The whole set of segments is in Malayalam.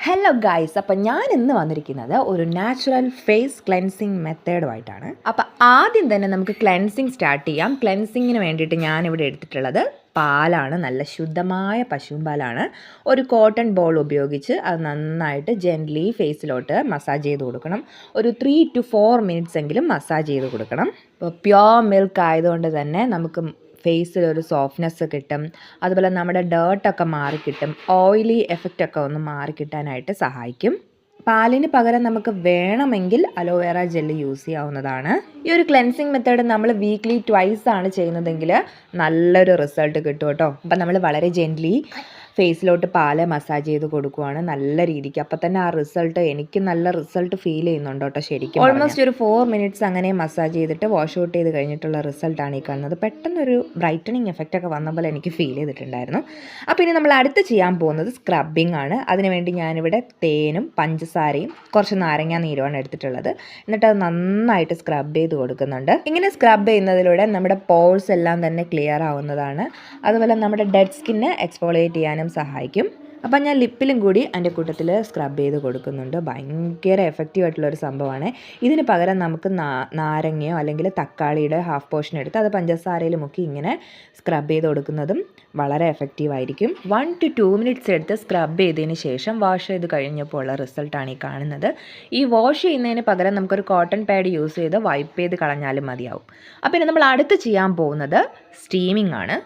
ഹലോ ഗൈസ്, അപ്പം ഞാൻ ഇന്ന് വന്നിരിക്കുന്നത് ഒരു നാച്ചുറൽ ഫേസ് ക്ലെൻസിങ് മെത്തേഡുമായിട്ടാണ്. അപ്പം ആദ്യം തന്നെ നമുക്ക് ക്ലെൻസിങ് സ്റ്റാർട്ട് ചെയ്യാം. ക്ലെൻസിങ്ങിന് വേണ്ടിയിട്ട് ഞാനിവിടെ എടുത്തിട്ടുള്ളത് പാലാണ്, നല്ല ശുദ്ധമായ പശുമ്പാലാണ്. ഒരു കോട്ടൺ ബോൾ ഉപയോഗിച്ച് അത് നന്നായിട്ട് ജെൻ്റ്ലി ഫേസിലോട്ട് മസാജ് ചെയ്ത് കൊടുക്കണം. ഒരു 3 to 4 മിനിറ്റ്സ് എങ്കിലും മസാജ് ചെയ്ത് കൊടുക്കണം. ഇപ്പോൾ പ്യോർ മിൽക്ക് ആയതുകൊണ്ട് തന്നെ നമുക്ക് ഫേസിലൊരു സോഫ്റ്റ്നെസ് കിട്ടും. അതുപോലെ നമ്മുടെ ഡേർട്ടൊക്കെ മാറിക്കിട്ടും. ഓയിലി എഫക്റ്റൊക്കെ ഒന്ന് മാറിക്കിട്ടാനായിട്ട് സഹായിക്കും. പാലിന് പകരം നമുക്ക് വേണമെങ്കിൽ അലോവേറ ജെല്ല് യൂസ് ചെയ്യാവുന്നതാണ്. ഈ ഒരു ക്ലെൻസിങ് മെത്തേഡ് നമ്മൾ വീക്ക്ലി ട്വൈസ് ആണ് ചെയ്യുന്നതെങ്കിൽ നല്ലൊരു റിസൾട്ട് കിട്ടും കേട്ടോ. അപ്പം നമ്മൾ വളരെ ജെൻ്റ്ലി ഫേസിലോട്ട് പാല് മസാജ് ചെയ്ത് കൊടുക്കുവാണ് നല്ല രീതിക്ക്. അപ്പം തന്നെ ആ റിസൾട്ട്, എനിക്ക് നല്ല റിസൾട്ട് ഫീൽ ചെയ്യുന്നുണ്ട് കേട്ടോ. ശരിക്കും ഓൾമോസ്റ്റ് ഒരു 4 മിനിറ്റ്സ് അങ്ങനെ മസാജ് ചെയ്തിട്ട് വാഷ് ഔട്ട് ചെയ്ത് കഴിഞ്ഞിട്ടുള്ള റിസൾട്ടാണ് ഈ കാണുന്നത്. പെട്ടെന്നൊരു ബ്രൈറ്റനിങ് എഫക്റ്റ് ഒക്കെ വന്ന പോലെ എനിക്ക് ഫീൽ ചെയ്തിട്ടുണ്ടായിരുന്നു. അപ്പോൾ ഇനി നമ്മൾ അടുത്ത് ചെയ്യാൻ പോകുന്നത് സ്ക്രബിങ് ആണ്. അതിനുവേണ്ടി ഞാനിവിടെ തേനും പഞ്ചസാരയും കുറച്ച് നാരങ്ങ നീരുമാണ് എടുത്തിട്ടുള്ളത്. എന്നിട്ട് അത് നന്നായിട്ട് സ്ക്രബ് ചെയ്ത് കൊടുക്കുന്നുണ്ട്. ഇങ്ങനെ സ്ക്രബ് ചെയ്യുന്നതിലൂടെ നമ്മുടെ പോഴ്സ് എല്ലാം തന്നെ ക്ലിയർ ആവുന്നതാണ്. അതുപോലെ നമ്മുടെ ഡെഡ് സ്കിന്നെ എക്സ്ഫോളിയേറ്റ് ചെയ്യാനും സഹായിക്കും. അപ്പം ഞാൻ ലിപ്പിലും കൂടി അതിൻ്റെ കൂട്ടത്തിൽ സ്ക്രബ് ചെയ്ത് കൊടുക്കുന്നുണ്ട്. ഭയങ്കര എഫക്റ്റീവ് ആയിട്ടുള്ളൊരു സംഭവമാണ്. ഇതിന് പകരം നമുക്ക് നാരങ്ങയോ അല്ലെങ്കിൽ തക്കാളിയുടെ ഹാഫ് പോർഷൻ എടുത്ത് അത് പഞ്ചസാരയിൽ മുക്കി ഇങ്ങനെ സ്ക്രബ് ചെയ്ത് കൊടുക്കുന്നതും വളരെ എഫക്റ്റീവ് ആയിരിക്കും. 1 to 2 മിനിറ്റ്സ് എടുത്ത് സ്ക്രബ് ചെയ്തതിന് ശേഷം വാഷ് ചെയ്ത് കഴിഞ്ഞപ്പോൾ ഉള്ള റിസൾട്ടാണ് ഈ കാണുന്നത്. ഈ വാഷ് ചെയ്യുന്നതിന് പകരം നമുക്കൊരു കോട്ടൺ പാഡ് യൂസ് ചെയ്ത് വൈപ്പ് ചെയ്ത് കളഞ്ഞാലും മതിയാവും. അപ്പോൾ ഇനി നമ്മൾ അടുത്ത് ചെയ്യാൻ പോകുന്നത് സ്റ്റീമിംഗ് ആണ്.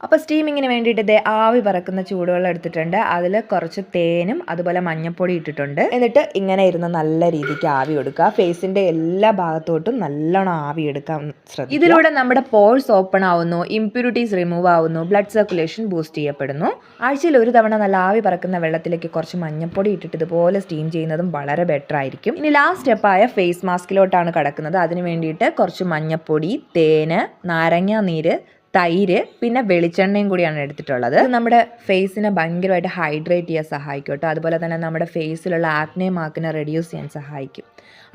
അപ്പോൾ സ്റ്റീമിങ്ങിന് വേണ്ടിയിട്ട് ഇതേ ആവി പറക്കുന്ന ചൂടുവെള്ളം എടുത്തിട്ടുണ്ട്. അതിൽ കുറച്ച് തേനും അതുപോലെ മഞ്ഞൾപ്പൊടി ഇട്ടിട്ടുണ്ട്. എന്നിട്ട് ഇങ്ങനെ ഇരുന്ന് നല്ല രീതിക്ക് ആവി എടുക്കുക. ഫേസിൻ്റെ എല്ലാ ഭാഗത്തോട്ടും നല്ലോണം ആവി എടുക്കാൻ ശ്രദ്ധിക്കുക. ഇതിലൂടെ നമ്മുടെ പോഴ്സ് ഓപ്പൺ ആവുന്നു, ഇംപ്യൂരിറ്റീസ് റിമൂവ് ആവുന്നു, ബ്ലഡ് സർക്കുലേഷൻ ബൂസ്റ്റ് ചെയ്യപ്പെടുന്നു. ആഴ്ചയിൽ ഒരു തവണ നല്ല ആവി പറക്കുന്ന വെള്ളത്തിലേക്ക് കുറച്ച് മഞ്ഞൾപ്പൊടി ഇട്ടിട്ട് ഇതുപോലെ സ്റ്റീം ചെയ്യുന്നതും വളരെ ബെറ്റർ ആയിരിക്കും. ഇനി ലാസ്റ്റ് സ്റ്റെപ്പായ ഫേസ് മാസ്കിലോട്ടാണ് കിടക്കുന്നത്. അതിന് വേണ്ടിയിട്ട് കുറച്ച് മഞ്ഞൾപ്പൊടി, തേന്, നാരങ്ങ നീര്, തൈര്, പിന്നെ വെളിച്ചെണ്ണയും കൂടിയാണ് എടുത്തിട്ടുള്ളത്. നമ്മുടെ ഫേസിനെ ഭയങ്കരമായിട്ട് ഹൈഡ്രേറ്റ് ചെയ്യാൻ സഹായിക്കും കേട്ടോ. അതുപോലെ തന്നെ നമ്മുടെ ഫേസിലുള്ള ആക്നെ മാർക്കിനെ റെഡ്യൂസ് ചെയ്യാൻ സഹായിക്കും.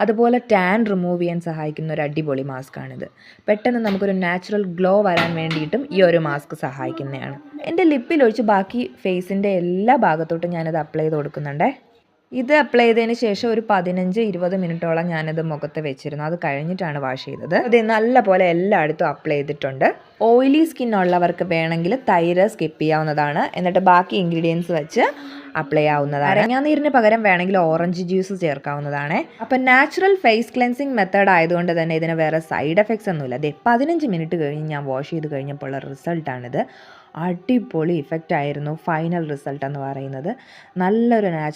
അതുപോലെ ടാൻ റിമൂവ് ചെയ്യാൻ സഹായിക്കുന്ന ഒരു അടിപൊളി മാസ്കാണിത്. പെട്ടെന്ന് നമുക്കൊരു നാച്ചുറൽ ഗ്ലോ വരാൻ വേണ്ടിയിട്ടും ഈ ഒരു മാസ്ക് സഹായിക്കുന്നതാണ്. എൻ്റെ ലിപ്പിലൊഴിച്ച് ബാക്കി ഫേസിൻ്റെ എല്ലാ ഭാഗത്തോട്ടും ഞാനത് അപ്ലൈ ചെയ്ത് കൊടുക്കുന്നുണ്ടേ. ഇത് അപ്ലൈ ചെയ്തതിന് ശേഷം ഒരു 15-20 മിനിറ്റോളം ഞാനത് മുഖത്ത് വെച്ചിരുന്നു. അത് കഴിഞ്ഞിട്ടാണ് വാഷ് ചെയ്തത്. അത് നല്ല പോലെ എല്ലായിടത്തും അപ്ലൈ ചെയ്തിട്ടുണ്ട്. ഓയിലി സ്കിന്നുള്ളവർക്ക് വേണമെങ്കിൽ തൈര് സ്കിപ്പ് ചെയ്യാവുന്നതാണ്. എന്നിട്ട് ബാക്കി ഇൻഗ്രീഡിയൻസ് വെച്ച് അപ്ലൈ ആവുന്നതാണ്. നാരങ്ങാനീരിന് പകരം വേണമെങ്കിൽ ഓറഞ്ച് ജ്യൂസ് ചേർക്കാവുന്നതാണ്. അപ്പം നാച്ചുറൽ ഫേസ് ക്ലെൻസിങ് മെത്തേഡ് ആയതുകൊണ്ട് തന്നെ ഇതിന് വേറെ സൈഡ് എഫക്ട്സ് ഒന്നുമില്ല. അതെ, 15 മിനിറ്റ് കഴിഞ്ഞ് ഞാൻ വാഷ് ചെയ്ത് കഴിഞ്ഞപ്പോൾ ഉള്ള റിസൾട്ടാണിത്. അടിപൊളി ഇഫക്റ്റ് ആയിരുന്നു ഫൈനൽ റിസൾട്ട് എന്ന് പറയുന്നത്. നല്ലൊരു